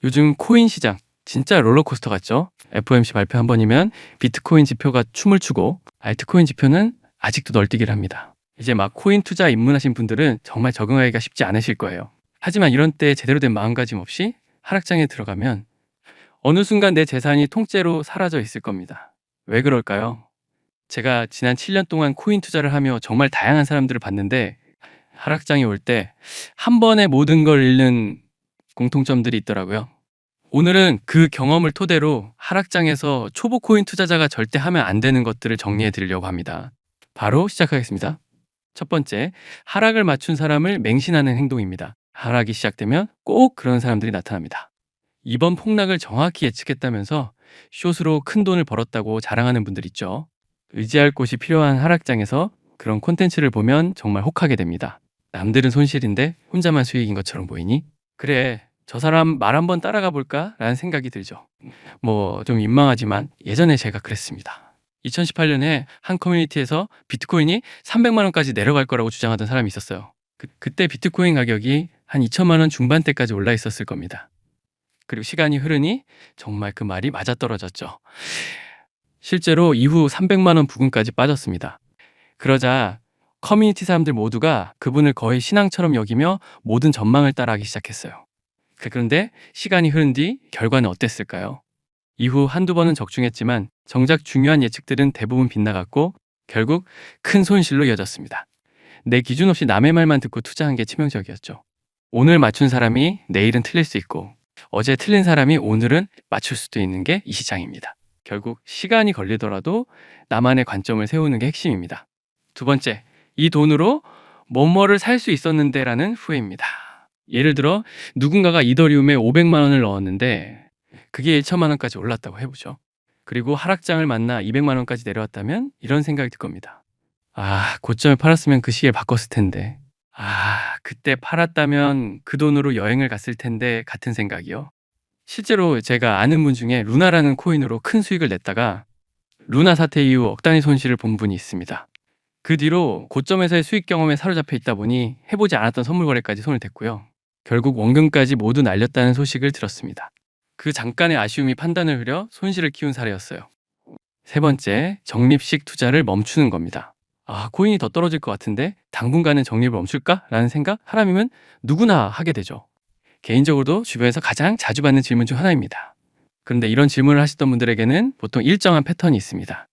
요즘 코인 시장 진짜 롤러코스터 같죠? FOMC 발표 한 번이면 비트코인 지표가 춤을 추고 알트코인 지표는 아직도 널뛰기를 합니다. 이제 막 코인 투자 입문하신 분들은 정말 적응하기가 쉽지 않으실 거예요. 하지만 이런 때 제대로 된 마음가짐 없이 하락장에 들어가면 어느 순간 내 재산이 통째로 사라져 있을 겁니다. 왜 그럴까요? 제가 지난 7년 동안 코인 투자를 하며 정말 다양한 사람들을 봤는데 하락장이 올 때 한 번에 모든 걸 잃는 공통점들이 있더라고요. 오늘은 그 경험을 토대로 하락장에서 초보 코인 투자자가 절대 하면 안 되는 것들을 정리해 드리려고 합니다. 바로 시작하겠습니다. 첫 번째, 하락을 맞춘 사람을 맹신하는 행동입니다. 하락이 시작되면 꼭 그런 사람들이 나타납니다. 이번 폭락을 정확히 예측했다면서 숏으로 큰 돈을 벌었다고 자랑하는 분들 있죠. 의지할 곳이 필요한 하락장에서 그런 콘텐츠를 보면 정말 혹하게 됩니다. 남들은 손실인데 혼자만 수익인 것처럼 보이니? 그래, 저 사람 말 한번 따라가 볼까? 라는 생각이 들죠. 뭐 좀 민망하지만 예전에 제가 그랬습니다. 2018년에 한 커뮤니티에서 비트코인이 300만 원까지 내려갈 거라고 주장하던 사람이 있었어요. 그때 비트코인 가격이 한 2천만 원 중반대까지 올라 있었을 겁니다. 그리고 시간이 흐르니 정말 그 말이 맞아떨어졌죠. 실제로 이후 300만 원 부근까지 빠졌습니다. 그러자 커뮤니티 사람들 모두가 그분을 거의 신앙처럼 여기며 모든 전망을 따라하기 시작했어요. 그런데 시간이 흐른 뒤 결과는 어땠을까요? 이후 한두 번은 적중했지만 정작 중요한 예측들은 대부분 빗나갔고 결국 큰 손실로 이어졌습니다. 내 기준 없이 남의 말만 듣고 투자한 게 치명적이었죠. 오늘 맞춘 사람이 내일은 틀릴 수 있고 어제 틀린 사람이 오늘은 맞출 수도 있는 게 이 시장입니다. 결국 시간이 걸리더라도 나만의 관점을 세우는 게 핵심입니다. 두 번째, 이 돈으로 뭐뭐를 살 수 있었는데 라는 후회입니다. 예를 들어 누군가가 이더리움에 500만 원을 넣었는데 그게 1천만 원까지 올랐다고 해보죠. 그리고 하락장을 만나 200만 원까지 내려왔다면 이런 생각이 들 겁니다. 아, 고점에 팔았으면 그 시기에 바꿨을 텐데. 아, 그때 팔았다면 그 돈으로 여행을 갔을 텐데 같은 생각이요. 실제로 제가 아는 분 중에 루나라는 코인으로 큰 수익을 냈다가 루나 사태 이후 억 단위 손실을 본 분이 있습니다. 그 뒤로 고점에서의 수익 경험에 사로잡혀 있다 보니 해보지 않았던 선물 거래까지 손을 댔고요. 결국 원금까지 모두 날렸다는 소식을 들었습니다. 그 잠깐의 아쉬움이 판단을 흐려 손실을 키운 사례였어요. 세 번째, 적립식 투자를 멈추는 겁니다. 아, 코인이 더 떨어질 것 같은데 당분간은 적립을 멈출까? 라는 생각 사람이면 누구나 하게 되죠. 개인적으로도 주변에서 가장 자주 받는 질문 중 하나입니다. 그런데 이런 질문을 하시던 분들에게는 보통 일정한 패턴이 있습니다.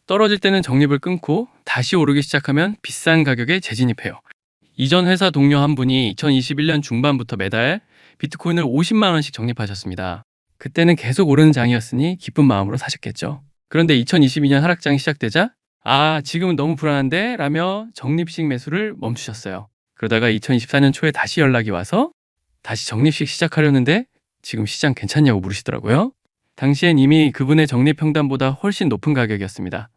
떨어질 때는 적립을 끊고 다시 오르기 시작하면 비싼 가격에 재진입해요. 이전 회사 동료 한 분이 2021년 중반부터 매달 비트코인을 50만 원씩 적립하셨습니다. 그때는 계속 오르는 장이었으니 기쁜 마음으로 사셨겠죠. 그런데 2022년 하락장이 시작되자 아, 지금은 너무 불안한데? 라며 적립식 매수를 멈추셨어요. 그러다가 2024년 초에 다시 연락이 와서 다시 적립식 시작하려는데 지금 시장 괜찮냐고 물으시더라고요. 당시엔 이미 그분의 적립 평단보다 훨씬 높은 가격이었습니다.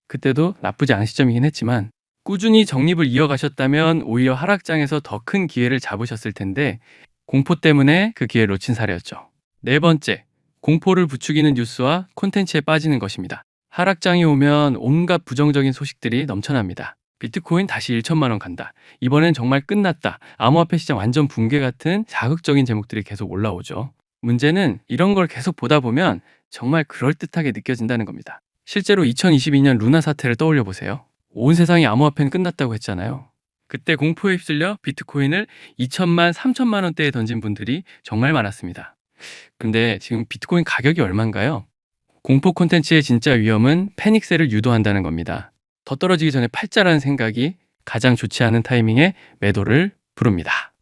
그때도 나쁘지 않은 시점이긴 했지만 꾸준히 적립을 이어가셨다면 오히려 하락장에서 더 큰 기회를 잡으셨을 텐데 공포 때문에 그 기회를 놓친 사례였죠. 네 번째, 공포를 부추기는 뉴스와 콘텐츠에 빠지는 것입니다. 하락장이 오면 온갖 부정적인 소식들이 넘쳐납니다. 비트코인 다시 1천만 원 간다. 이번엔 정말 끝났다. 암호화폐 시장 완전 붕괴 같은 자극적인 제목들이 계속 올라오죠. 문제는 이런 걸 계속 보다 보면 정말 그럴듯하게 느껴진다는 겁니다. 실제로 2022년 루나 사태를 떠올려 보세요. 온 세상이 암호화폐는 끝났다고 했잖아요. 그때 공포에 휩쓸려 비트코인을 2천만, 3천만 원대에 던진 분들이 정말 많았습니다. 근데 지금 비트코인 가격이 얼마인가요? 공포 콘텐츠의 진짜 위험은 패닉세를 유도한다는 겁니다. 더 떨어지기 전에 팔자라는 생각이 가장 좋지 않은 타이밍에 매도를 부릅니다.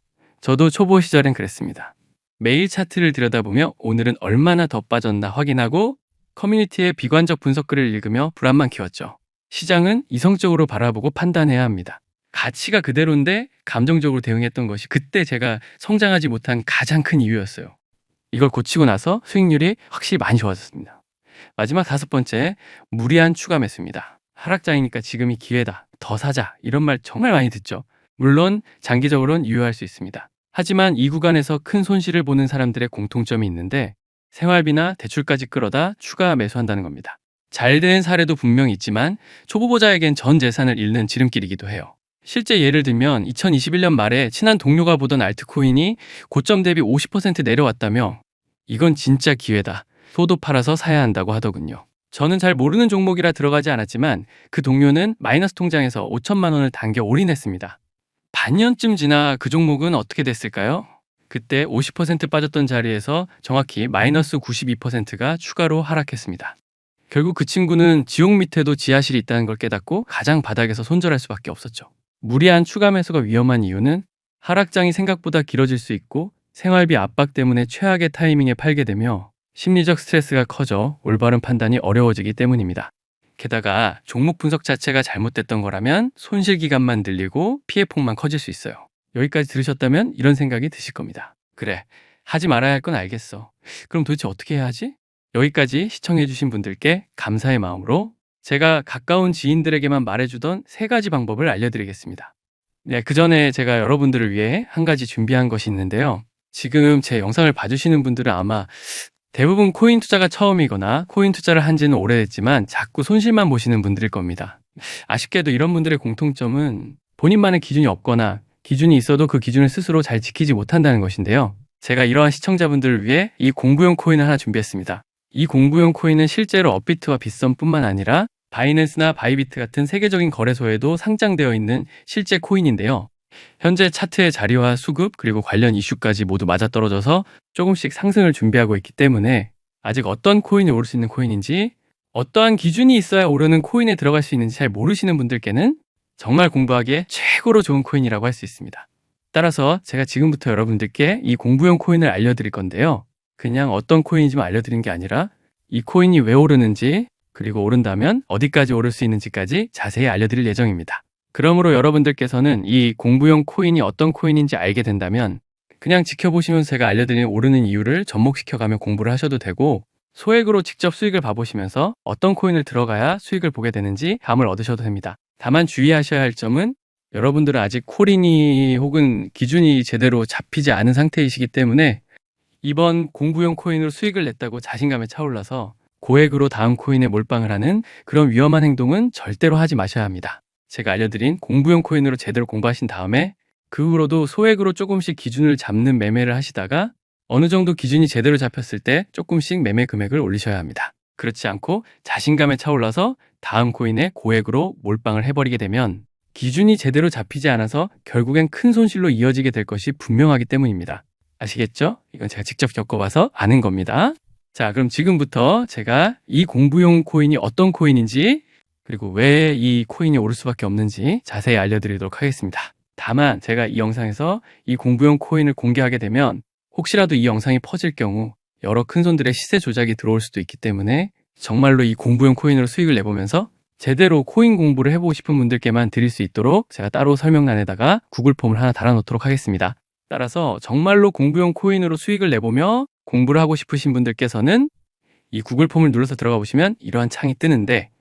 저도 초보 시절엔 그랬습니다. 매일 차트를 들여다보며 오늘은 얼마나 더 빠졌나 확인하고 커뮤니티의 비관적 분석 글을 읽으며 불안만 키웠죠. 시장은 이성적으로 바라보고 판단해야 합니다. 가치가 그대로인데 감정적으로 대응했던 것이 그때 제가 성장하지 못한 가장 큰 이유였어요. 이걸 고치고 나서 수익률이 확실히 많이 좋아졌습니다. 마지막 다섯 번째, 무리한 추가 매수입니다. 하락장이니까 지금이 기회다. 더 사자. 이런 말 정말 많이 듣죠. 물론 장기적으로는 유효할 수 있습니다. 하지만 이 구간에서 큰 손실을 보는 사람들의 공통점이 있는데 생활비나 대출까지 끌어다 추가 매수한다는 겁니다. 잘 된 사례도 분명히 있지만 초보자에겐 전 재산을 잃는 지름길이기도 해요. 실제 예를 들면 2021년 말에 친한 동료가 보던 알트코인이 고점 대비 50% 내려왔다며 이건 진짜 기회다. 소도 팔아서 사야 한다고 하더군요. 저는 잘 모르는 종목이라 들어가지 않았지만 그 동료는 마이너스 통장에서 5천만 원을 당겨 올인했습니다. 반년쯤 지나 그 종목은 어떻게 됐을까요? 그때 50% 빠졌던 자리에서 정확히 마이너스 92%가 추가로 하락했습니다. 결국 그 친구는 지옥 밑에도 지하실이 있다는 걸 깨닫고 가장 바닥에서 손절할 수밖에 없었죠. 무리한 추가 매수가 위험한 이유는 하락장이 생각보다 길어질 수 있고 생활비 압박 때문에 최악의 타이밍에 팔게 되며 심리적 스트레스가 커져 올바른 판단이 어려워지기 때문입니다. 게다가 종목 분석 자체가 잘못됐던 거라면 손실 기간만 늘리고 피해 폭만 커질 수 있어요. 여기까지 들으셨다면 이런 생각이 드실 겁니다. 그래, 하지 말아야 할 건 알겠어. 그럼 도대체 어떻게 해야 하지? 여기까지 시청해주신 분들께 감사의 마음으로 제가 가까운 지인들에게만 말해주던 3가지 방법을 알려드리겠습니다. 네, 그 전에 제가 여러분들을 위해 한 가지 준비한 것이 있는데요. 지금 제 영상을 봐주시는 분들은 아마 대부분 코인 투자가 처음이거나 코인 투자를 한 지는 오래됐지만 자꾸 손실만 보시는 분들일 겁니다. 아쉽게도 이런 분들의 공통점은 본인만의 기준이 없거나 기준이 있어도 그 기준을 스스로 잘 지키지 못한다는 것인데요. 제가 이러한 시청자분들을 위해 이 공부용 코인을 하나 준비했습니다. 이 공부용 코인은 실제로 업비트와 빗썸뿐만 아니라 바이낸스나 바이비트 같은 세계적인 거래소에도 상장되어 있는 실제 코인인데요. 현재 차트의 자리와 수급 그리고 관련 이슈까지 모두 맞아떨어져서 조금씩 상승을 준비하고 있기 때문에 아직 어떤 코인이 오를 수 있는 코인인지 어떠한 기준이 있어야 오르는 코인에 들어갈 수 있는지 잘 모르시는 분들께는 정말 공부하기에 최고로 좋은 코인이라고 할 수 있습니다. 따라서 제가 지금부터 여러분들께 이 공부용 코인을 알려드릴 건데요. 그냥 어떤 코인인지만 알려드리는 게 아니라 이 코인이 왜 오르는지 그리고 오른다면 어디까지 오를 수 있는지까지 자세히 알려드릴 예정입니다. 그러므로 여러분들께서는 이 공부용 코인이 어떤 코인인지 알게 된다면 그냥 지켜보시면서 제가 알려드리는 오르는 이유를 접목시켜가며 공부를 하셔도 되고 소액으로 직접 수익을 봐보시면서 어떤 코인을 들어가야 수익을 보게 되는지 감을 얻으셔도 됩니다. 다만 주의하셔야 할 점은 여러분들은 아직 콜인이 혹은 기준이 제대로 잡히지 않은 상태이시기 때문에 이번 공부용 코인으로 수익을 냈다고 자신감에 차올라서 고액으로 다음 코인에 몰빵을 하는 그런 위험한 행동은 절대로 하지 마셔야 합니다. 제가 알려드린 공부용 코인으로 제대로 공부하신 다음에 그 후로도 소액으로 조금씩 기준을 잡는 매매를 하시다가 어느 정도 기준이 제대로 잡혔을 때 조금씩 매매 금액을 올리셔야 합니다. 그렇지 않고 자신감에 차올라서 다음 코인에 고액으로 몰빵을 해버리게 되면 기준이 제대로 잡히지 않아서 결국엔 큰 손실로 이어지게 될 것이 분명하기 때문입니다. 아시겠죠? 이건 제가 직접 겪어봐서 아는 겁니다. 자, 그럼 지금부터 제가 이 공부용 코인이 어떤 코인인지 그리고 왜 이 코인이 오를 수밖에 없는지 자세히 알려드리도록 하겠습니다. 다만 제가 이 영상에서 이 공부용 코인을 공개하게 되면 혹시라도 이 영상이 퍼질 경우 여러 큰손들의 시세 조작이 들어올 수도 있기 때문에 정말로 이 공부용 코인으로 수익을 내보면서 제대로 코인 공부를 해보고 싶은 분들께만 드릴 수 있도록 제가 따로 설명란에다가 구글 폼을 하나 달아놓도록 하겠습니다. 따라서 정말로 공부용 코인으로 수익을 내보며 공부를 하고 싶으신 분들께서는 이 구글 폼을 눌러서 들어가 보시면 이러한 창이 뜨는데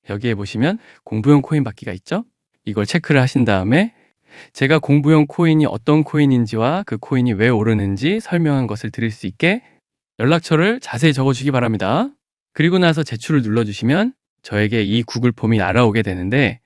여기에 보시면 공부용 코인 받기가 있죠? 이걸 체크를 하신 다음에 제가 공부용 코인이 어떤 코인인지와 그 코인이 왜 오르는지 설명한 것을 드릴 수 있게 연락처를 자세히 적어주기 바랍니다. 그리고 나서 제출을 눌러주시면 저에게 이 구글 폼이 날아오게 되는데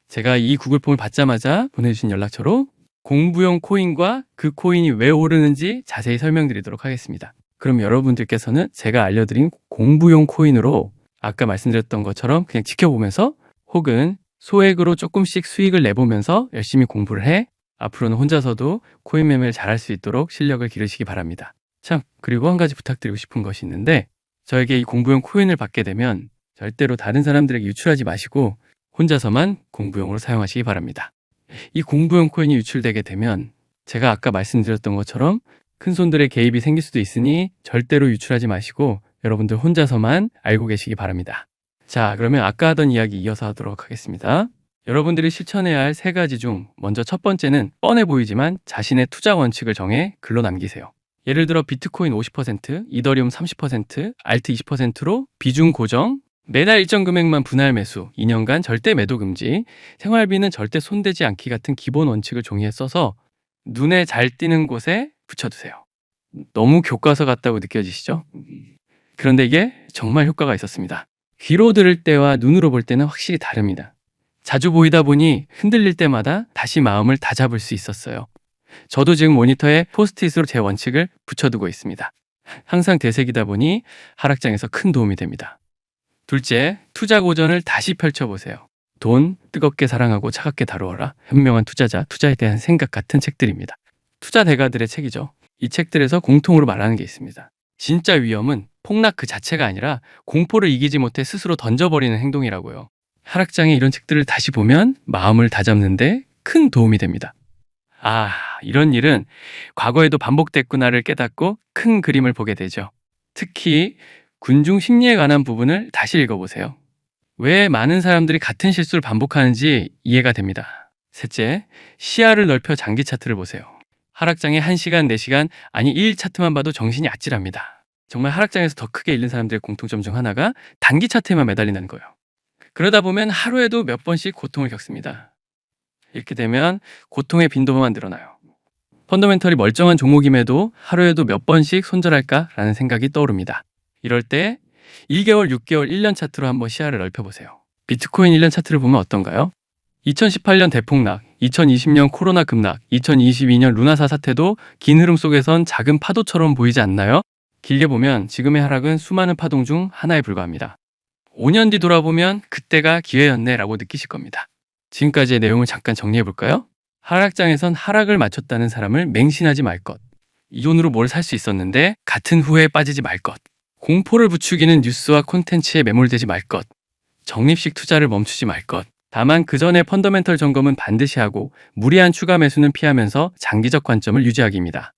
제가 이 구글 폼을 받자마자 보내주신 연락처로 공부용 코인과 그 코인이 왜 오르는지 자세히 설명드리도록 하겠습니다. 그럼 여러분들께서는 제가 알려드린 공부용 코인으로 아까 말씀드렸던 것처럼 그냥 지켜보면서 혹은 소액으로 조금씩 수익을 내보면서 열심히 공부를 해 앞으로는 혼자서도 코인 매매를 잘할 수 있도록 실력을 기르시기 바랍니다. 참, 그리고 한 가지 부탁드리고 싶은 것이 있는데 저에게 이 공부용 코인을 받게 되면 절대로 다른 사람들에게 유출하지 마시고 혼자서만 공부용으로 사용하시기 바랍니다. 이 공부용 코인이 유출되게 되면 제가 아까 말씀드렸던 것처럼 큰손들의 개입이 생길 수도 있으니 절대로 유출하지 마시고 여러분들 혼자서만 알고 계시기 바랍니다. 자, 그러면 아까 하던 이야기 이어서 하도록 하겠습니다. 여러분들이 실천해야 할 3가지 중 먼저 첫 번째는 뻔해 보이지만 자신의 투자 원칙을 정해 글로 남기세요. 예를 들어 비트코인 50%, 이더리움 30%, 알트 20%로 비중 고정, 매달 일정 금액만 분할 매수, 2년간 절대 매도 금지, 생활비는 절대 손대지 않기 같은 기본 원칙을 종이에 써서 눈에 잘 띄는 곳에 붙여두세요. 너무 교과서 같다고 느껴지시죠? 그런데 이게 정말 효과가 있었습니다. 귀로 들을 때와 눈으로 볼 때는 확실히 다릅니다. 자주 보이다 보니 흔들릴 때마다 다시 마음을 다잡을 수 있었어요. 저도 지금 모니터에 포스트잇으로 제 원칙을 붙여두고 있습니다. 항상 대세이다 보니 하락장에서 큰 도움이 됩니다. 둘째, 투자 고전을 다시 펼쳐보세요. 돈 뜨겁게 사랑하고 차갑게 다루어라. 현명한 투자자, 투자에 대한 생각 같은 책들입니다. 투자 대가들의 책이죠. 이 책들에서 공통으로 말하는 게 있습니다. 진짜 위험은 폭락 그 자체가 아니라 공포를 이기지 못해 스스로 던져버리는 행동이라고요. 하락장에 이런 책들을 다시 보면 마음을 다잡는데 큰 도움이 됩니다. 아, 이런 일은 과거에도 반복됐구나를 깨닫고 큰 그림을 보게 되죠. 특히 군중 심리에 관한 부분을 다시 읽어보세요. 왜 많은 사람들이 같은 실수를 반복하는지 이해가 됩니다. 셋째, 시야를 넓혀 장기 차트를 보세요. 하락장에 1시간, 4시간, 아니 1일 차트만 봐도 정신이 아찔합니다. 정말 하락장에서 더 크게 잃는 사람들의 공통점 중 하나가 단기 차트에만 매달린다는 거예요. 그러다 보면 하루에도 몇 번씩 고통을 겪습니다. 이렇게 되면 고통의 빈도만 늘어나요. 펀더멘털이 멀쩡한 종목임에도 하루에도 몇 번씩 손절할까라는 생각이 떠오릅니다. 이럴 때 1개월, 6개월, 1년 차트로 한번 시야를 넓혀보세요. 비트코인 1년 차트를 보면 어떤가요? 2018년 대폭락, 2020년 코로나 급락, 2022년 루나사 사태도 긴 흐름 속에선 작은 파도처럼 보이지 않나요? 길게 보면 지금의 하락은 수많은 파동 중 하나에 불과합니다. 5년 뒤 돌아보면 그때가 기회였네 라고 느끼실 겁니다. 지금까지의 내용을 잠깐 정리해볼까요? 하락장에선 하락을 맞췄다는 사람을 맹신하지 말 것. 이 돈으로 뭘 살 수 있었는데 같은 후회에 빠지지 말 것. 공포를 부추기는 뉴스와 콘텐츠에 매몰되지 말 것. 적립식 투자를 멈추지 말 것. 다만 그 전에 펀더멘털 점검은 반드시 하고 무리한 추가 매수는 피하면서 장기적 관점을 유지하기입니다.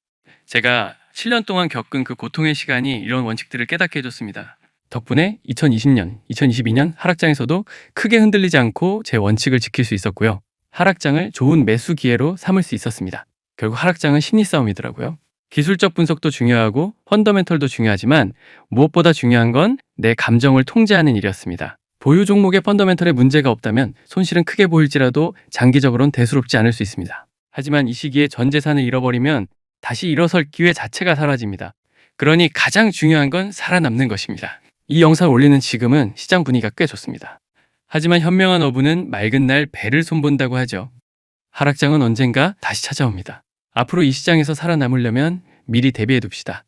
제가 7년 동안 겪은 그 고통의 시간이 이런 원칙들을 깨닫게 해줬습니다. 덕분에 2020년, 2022년 하락장에서도 크게 흔들리지 않고 제 원칙을 지킬 수 있었고요. 하락장을 좋은 매수 기회로 삼을 수 있었습니다. 결국 하락장은 심리 싸움이더라고요. 기술적 분석도 중요하고 펀더멘털도 중요하지만 무엇보다 중요한 건 내 감정을 통제하는 일이었습니다. 보유 종목의 펀더멘털에 문제가 없다면 손실은 크게 보일지라도 장기적으로는 대수롭지 않을 수 있습니다. 하지만 이 시기에 전 재산을 잃어버리면 다시 일어설 기회 자체가 사라집니다. 그러니 가장 중요한 건 살아남는 것입니다. 이 영상을 올리는 지금은 시장 분위기가 꽤 좋습니다. 하지만 현명한 어부는 맑은 날 배를 손본다고 하죠. 하락장은 언젠가 다시 찾아옵니다. 앞으로 이 시장에서 살아남으려면 미리 대비해 둡시다.